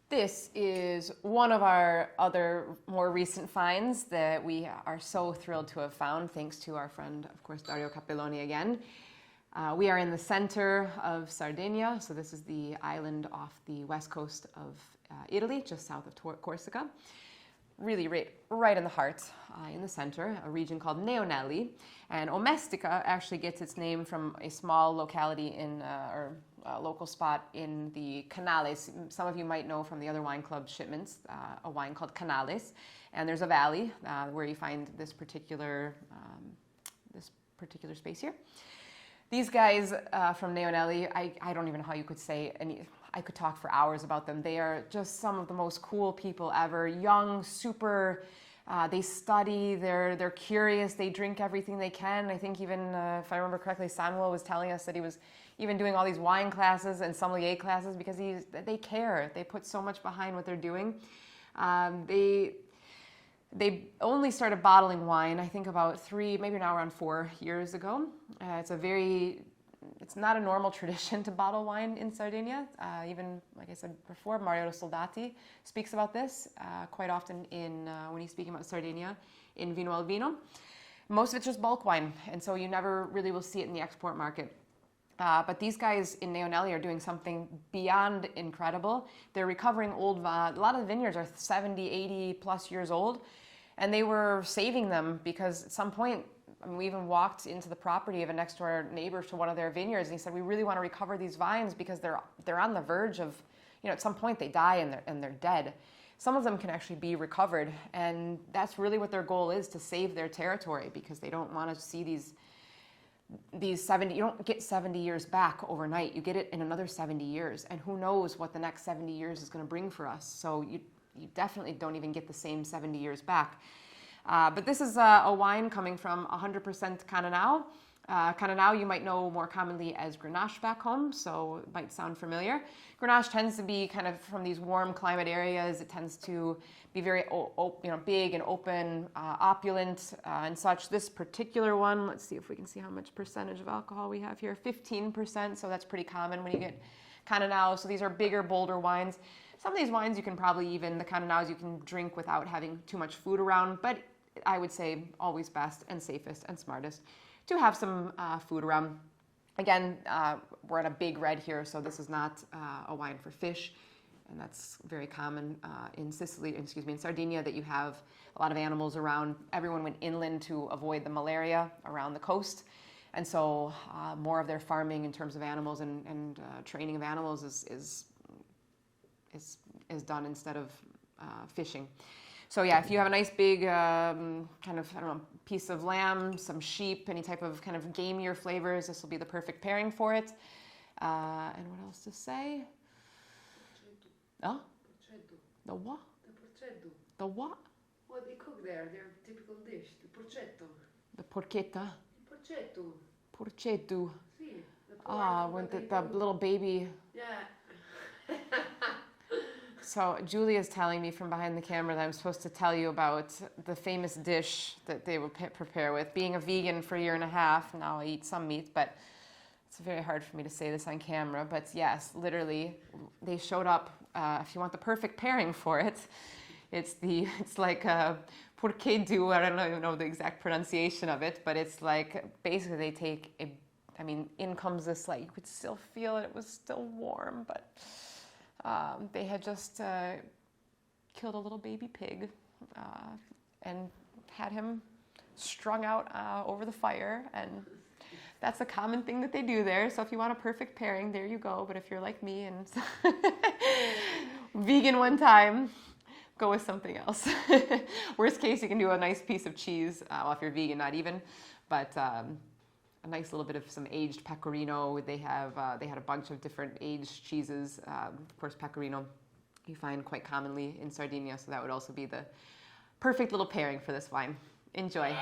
This is one of our other more recent finds that we are so thrilled to have found, thanks to our friend, of course, Dario Capelloni again. We are in the center of Sardinia, so this is the island off the west coast of Italy, just south of Corsica. Really right in the heart, in the center, a region called Neoneli. And Omestica actually gets its name from a small locality or a local spot in the Canales. Some of you might know from the other wine club shipments, a wine called Canales. And there's a valley where you find this particular space here. These guys from Neoneli, I don't even know how you could say any. I could talk for hours about them. They are just some of the most cool people ever. Young, super, they study, they're curious, they drink everything they can. I think even, if I remember correctly, Samuel was telling us that he was even doing all these wine classes and sommelier classes because they care. They put so much behind what they're doing. They only started bottling wine, I think about 3, maybe now around 4 years ago. It's not a normal tradition to bottle wine in Sardinia. Even, like I said before, Mario Soldati speaks about this quite often when he's speaking about Sardinia in Vino al Vino. Most of it's just bulk wine, and so you never really will see it in the export market. But these guys in Neoneli are doing something beyond incredible. They're recovering a lot of the vineyards are 70, 80 plus years old, and they were saving them because at some point, we even walked into the property of a next door neighbor to one of their vineyards, and he said, we really want to recover these vines because they're on the verge of, at some point they die and they're dead. Some of them can actually be recovered, and that's really what their goal is, to save their territory, because they don't want to see these 70, you don't get 70 years back overnight. You get it in another 70 years, and who knows what the next 70 years is going to bring for us. So you definitely don't even get the same 70 years back. But this is a wine coming from 100% Cananao. Cananao you might know more commonly as Grenache back home, so it might sound familiar. Grenache tends to be kind of from these warm climate areas. It tends to be very big and open, opulent and such. This particular one, let's see if we can see how much percentage of alcohol we have here. 15%, so that's pretty common when you get Cananao. So these are bigger, bolder wines. Some of these wines you can probably the Cananaos you can drink without having too much food around, but I would say always best and safest and smartest to have some food around. Again, we're at a big red here, so this is not a wine for fish, and that's very common in Sardinia, that you have a lot of animals around. Everyone went inland to avoid the malaria around the coast, and so more of their farming in terms of animals and training of animals is done instead of fishing. So yeah, if you have a nice big piece of lamb, some sheep, any type of kind of gamier flavors, this will be the perfect pairing for it. And what else to say? Oh? The what? The what? What they cook there, their typical dish, the porcetto. The porchetta? Porcetto. Porcetto. Sì, when the little baby. Yeah. So Julia's telling me from behind the camera that I'm supposed to tell you about the famous dish that they would prepare with. Being a vegan for a year and a half, now I eat some meat, but it's very hard for me to say this on camera. But yes, literally, they showed up. If you want the perfect pairing for it, it's like a porcheddu. I don't even know the exact pronunciation of it, but it's like basically they take in comes this, like, you could still feel it. It was still warm, but. They had just killed a little baby pig and had him strung out over the fire, and that's a common thing that they do there. So if you want a perfect pairing, there you go. But if you're like me and vegan one time, go with something else. Worst case, you can do a nice piece of cheese. Well, if you're vegan, not even, but a nice little bit of some aged pecorino. They had a bunch of different aged cheeses. Of course, pecorino you find quite commonly in Sardinia, so that would also be the perfect little pairing for this wine. Enjoy.